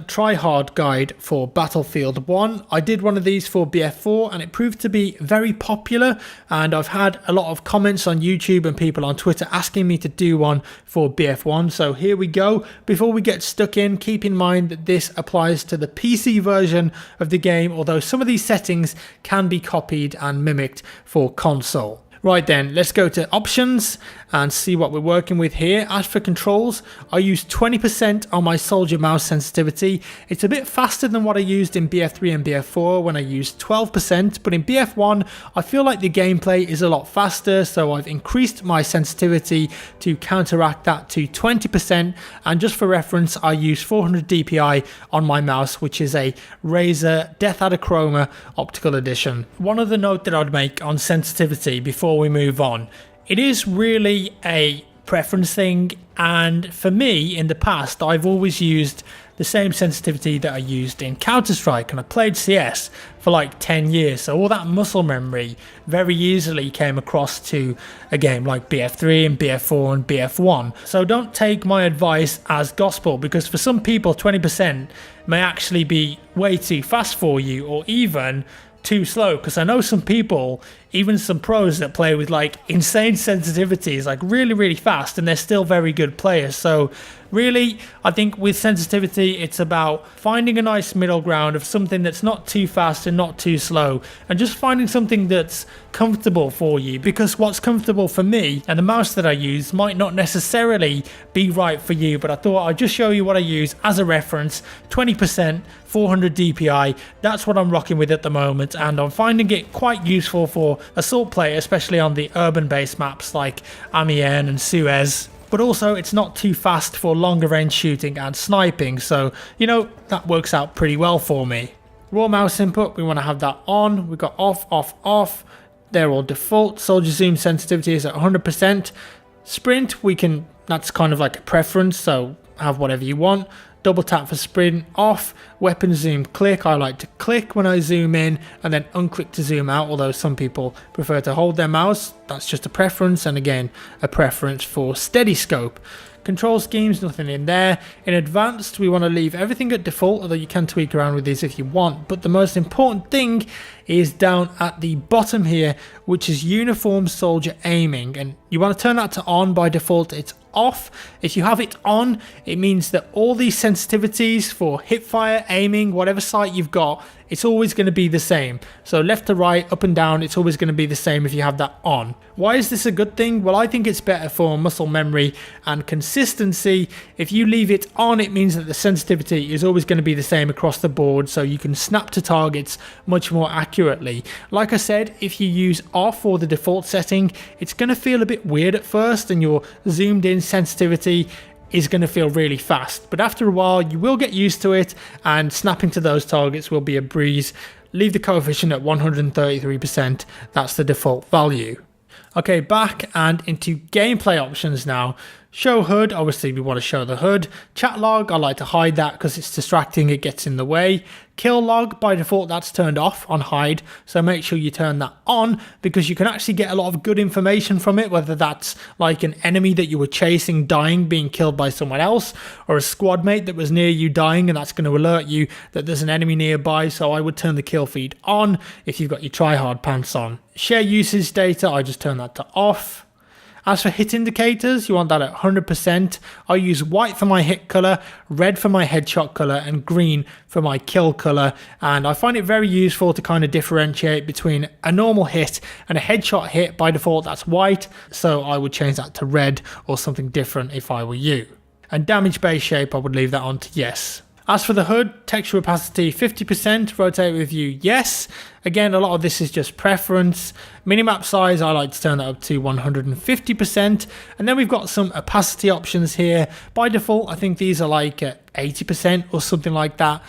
Tryhard guide for Battlefield 1. I did one of these for BF4 and it proved to be very popular, and I've had a lot of comments on YouTube and people on Twitter asking me to do one for BF1. So here we go. Before we get stuck in, keep in mind that this applies to the PC version of the game, although some of these settings can be copied and mimicked for console. Right then, let's go to options and see what we're working with here. As for controls, I use 20% on my soldier mouse sensitivity. It's a bit faster than what I used in BF3 and BF4 when I used 12%, but in BF1, I feel like the gameplay is a lot faster, so I've increased my sensitivity to counteract that to 20%, and just for reference, I use 400 DPI on my mouse, which is a Razer Death Adachroma Optical Edition. One other note that I'd make on sensitivity before we move on, it is really a preference thing, and for me in the past I've always used the same sensitivity that I used in Counter-Strike, and I played CS for like 10 years, so all that muscle memory very easily came across to a game like BF3 and BF4 and BF1. So don't take my advice as gospel, because for some people 20% may actually be way too fast for you, or even too slow, because I know some people, even some pros that play with like insane sensitivities, like really fast, and they're still very good players. So really, I think with sensitivity, it's about finding a nice middle ground of something that's not too fast and not too slow, and just finding something that's comfortable for you, because what's comfortable for me and the mouse that I use might not necessarily be right for you. But I thought I'd just show you what I use as a reference. 20%, 400 DPI, that's what I'm rocking with at the moment, and I'm finding it quite useful for assault play, especially on the urban based maps like Amiens and Suez. But also it's not too fast for longer range shooting and sniping, so you know, that works out pretty well for me. Raw mouse input, we want to have that on. We've got off. They're all default. Soldier zoom sensitivity is at 100%. Sprint, we can, that's kind of like a preference, so have whatever you want. Double tap for sprint off. Weapon zoom click, I like to click when I zoom in and then unclick to zoom out, although some people prefer to hold their mouse. That's just a preference, and again a preference for steady scope. Control schemes, nothing in there. In advanced, we want to leave everything at default, although you can tweak around with these if you want. But the most important thing is down at the bottom here, which is uniform soldier aiming, and you want to turn that to on. By default it's off. If you have it on, it means that all these sensitivities for hipfire, aiming, whatever sight you've got, it's always going to be the same. So left to right, up and down, it's always going to be the same if you have that on. Why is this a good thing? Well, I think it's better for muscle memory and consistency. If you leave it on, it means that the sensitivity is always going to be the same across the board, so you can snap to targets much more accurately. Like I said, if you use off or the default setting, it's going to feel a bit weird at first, and your zoomed in sensitivity is going to feel really fast, but after a while you will get used to it and snapping to those targets will be a breeze. Leave the coefficient at 133%, that's the default value. Okay, back and into gameplay options now. Show HUD, obviously we want to show the HUD. Chat log, I like to hide that because it's distracting, it gets in the way. Kill log, by default that's turned off on hide, so make sure you turn that on, because you can actually get a lot of good information from it, whether that's like an enemy that you were chasing dying, being killed by someone else, or a squad mate that was near you dying, and that's going to alert you that there's an enemy nearby. So I would turn the kill feed on if you've got your Tryhard pants on. Share usage data, I just turn that to off. As for hit indicators, you want that at 100%. I use white for my hit color, red for my headshot color, and green for my kill color. And I find it very useful to kind of differentiate between a normal hit and a headshot hit. By default, that's white, so I would change that to red or something different if I were you. And damage base shape, I would leave that on to yes. As for the HUD, texture opacity 50%, rotate with view yes. Again, a lot of this is just preference. Minimap size, I like to turn that up to 150%. And then we've got some opacity options here. By default, I think these are like 80% or something like that.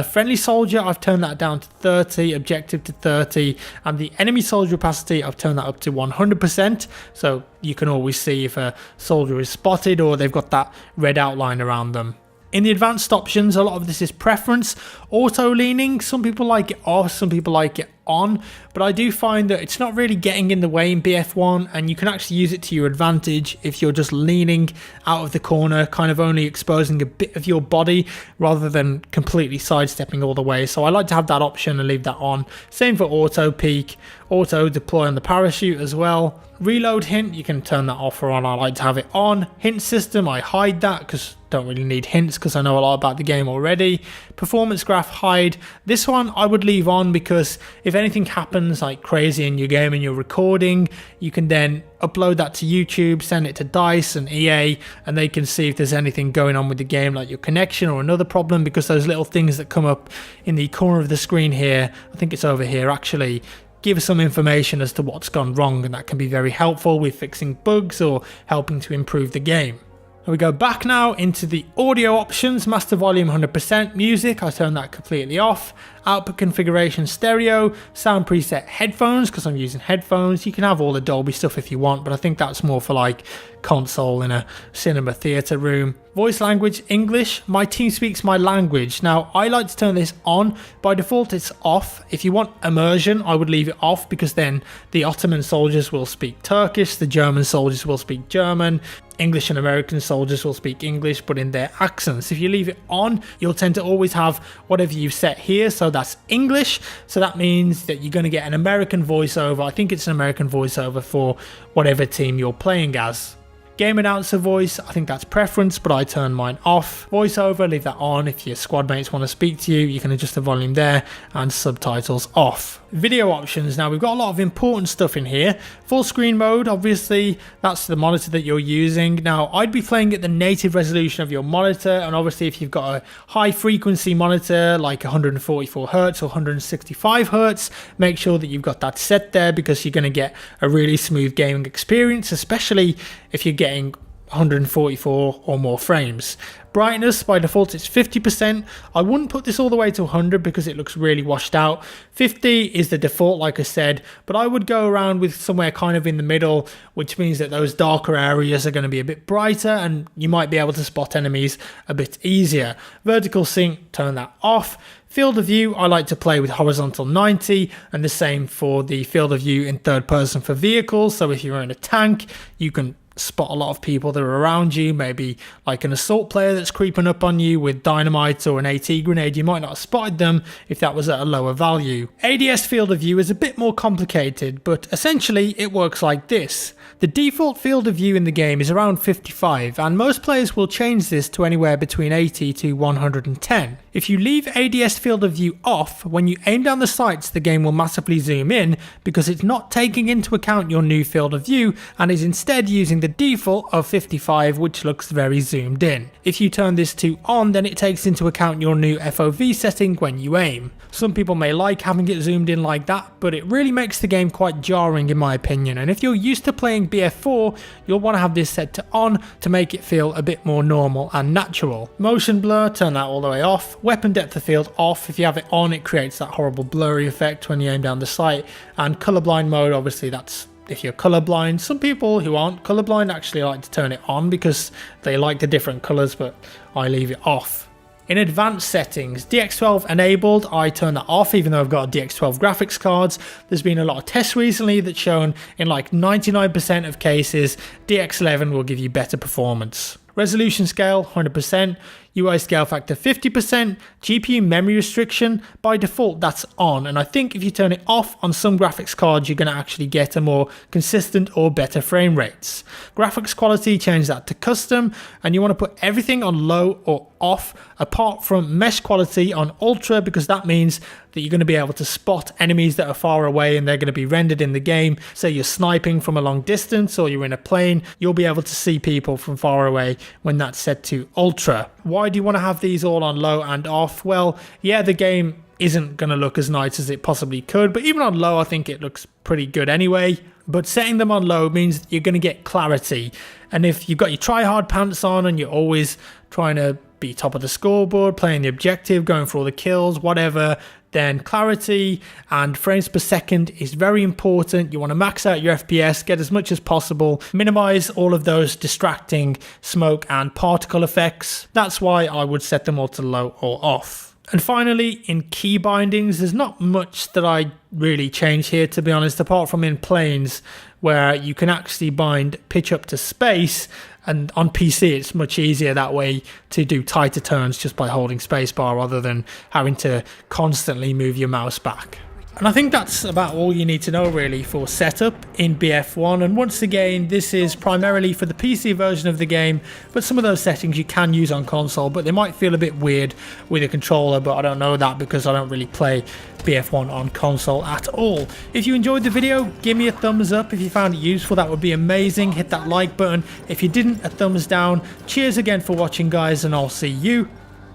Friendly soldier, I've turned that down to 30, objective to 30. And the enemy soldier opacity, I've turned that up to 100%. So you can always see if a soldier is spotted or they've got that red outline around them. In the advanced options, a lot of this is preference. Auto leaning, some people like it off, some people like it on, but I do find that it's not really getting in the way in BF1, and you can actually use it to your advantage if you're just leaning out of the corner, kind of only exposing a bit of your body rather than completely sidestepping all the way. So I like to have that option and leave that on. Same for auto peek, auto deploy on the parachute as well. Reload hint, you can turn that off or on. I like to have it on. Hint system, I hide that because don't really need hints because I know a lot about the game already. Performance graph, hide. This one I would leave on because if anything happens like crazy in your game and you're recording, you can then upload that to YouTube, send it to DICE and EA, and they can see if there's anything going on with the game, like your connection or another problem, because those little things that come up in the corner of the screen here, I think it's over here actually, give some information as to what's gone wrong, and that can be very helpful with fixing bugs or helping to improve the game. We go back now into the audio options, master volume 100%, music, I turn that completely off, output configuration stereo, sound preset headphones because I'm using headphones. You can have all the Dolby stuff if you want, but I think that's more for like console in a cinema theatre room. Voice language English, my team speaks my language. Now I like to turn this on, by default it's off. If you want immersion I would leave it off because then the Ottoman soldiers will speak Turkish, the German soldiers will speak German, English and American soldiers will speak English but in their accents. If you leave it on you'll tend to always have whatever you've set here, so that's English, so that means that you're going to get an American voiceover. I think it's an American voiceover for whatever team you're playing as. Game announcer voice, I think that's preference, but I turn mine off. Voiceover, leave that on. If your squad mates want to speak to you, you can adjust the volume there, and subtitles off. Video options, now we've got a lot of important stuff in here. Full screen mode, obviously that's the monitor that you're using. Now I'd be playing at the native resolution of your monitor, and obviously if you've got a high frequency monitor like 144 Hz or 165 Hz, make sure that you've got that set there because you're going to get a really smooth gaming experience, especially if you're getting 144 or more frames. Brightness, by default it's 50%. I wouldn't put this all the way to 100 because it looks really washed out. 50 is the default like I said, but I would go around with somewhere kind of in the middle, which means that those darker areas are going to be a bit brighter and you might be able to spot enemies a bit easier. Vertical sync, turn that off. Field of view, I like to play with horizontal 90, and the same for the field of view in third person for vehicles. So if you're in a tank, you can spot a lot of people that are around you, maybe like an assault player that's creeping up on you with dynamite or an AT grenade. You might not have spotted them if that was at a lower value. ADS field of view is a bit more complicated, but essentially it works like this. The default field of view in the game is around 55, and most players will change this to anywhere between 80 to 110. If you leave ADS field of view off, when you aim down the sights the game will massively zoom in because it's not taking into account your new field of view and is instead using the default of 55, which looks very zoomed in. If you turn this to on, then it takes into account your new FOV setting when you aim. Some people may like having it zoomed in like that, but it really makes the game quite jarring in my opinion, and if you're used to playing BF4, you'll want to have this set to on to make it feel a bit more normal and natural. Motion blur, turn that all the way off. Weapon depth of field off. If you have it on, it creates that horrible blurry effect when you aim down the sight. And colorblind mode, obviously that's if you're colorblind. Some people who aren't colorblind actually like to turn it on because they like the different colors, but I leave it off. In advanced settings, DX12 enabled, I turn that off even though I've got DX12 graphics cards. There's been a lot of tests recently that shown in like 99% of cases DX11 will give you better performance. Resolution scale 100%, UI scale factor 50%, GPU memory restriction, by default that's on, and I think if you turn it off on some graphics cards you're going to actually get a more consistent or better frame rates. Graphics quality, change that to custom, and you want to put everything on low or off apart from mesh quality on ultra, because that means that you're going to be able to spot enemies that are far away and they're going to be rendered in the game. Say you're sniping from a long distance or you're in a plane, you'll be able to see people from far away when that's set to ultra. Why do you want to have these all on low and off? Well, yeah, the game isn't going to look as nice as it possibly could, but even on low I think it looks pretty good anyway. But setting them on low means that you're going to get clarity, and if you've got your Tryhard pants on and you're always trying to be top of the scoreboard, playing the objective, going for all the kills, whatever, then clarity and frames per second is very important. You want to max out your FPS, get as much as possible, minimize all of those distracting smoke and particle effects. That's why I would set them all to low or off. And finally, in key bindings, there's not much that I really change here, to be honest, apart from in planes, where you can actually bind pitch up to space, and on PC it's much easier that way to do tighter turns just by holding spacebar rather than having to constantly move your mouse back. And I think that's about all you need to know really for setup in BF1. And once again, this is primarily for the PC version of the game, but some of those settings you can use on console, but they might feel a bit weird with a controller, but I don't know that because I don't really play BF1 on console at all. If you enjoyed the video, give me a thumbs up. If you found it useful, that would be amazing. Hit that like button. If you didn't, a thumbs down. Cheers again for watching, guys, and I'll see you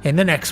in the next one.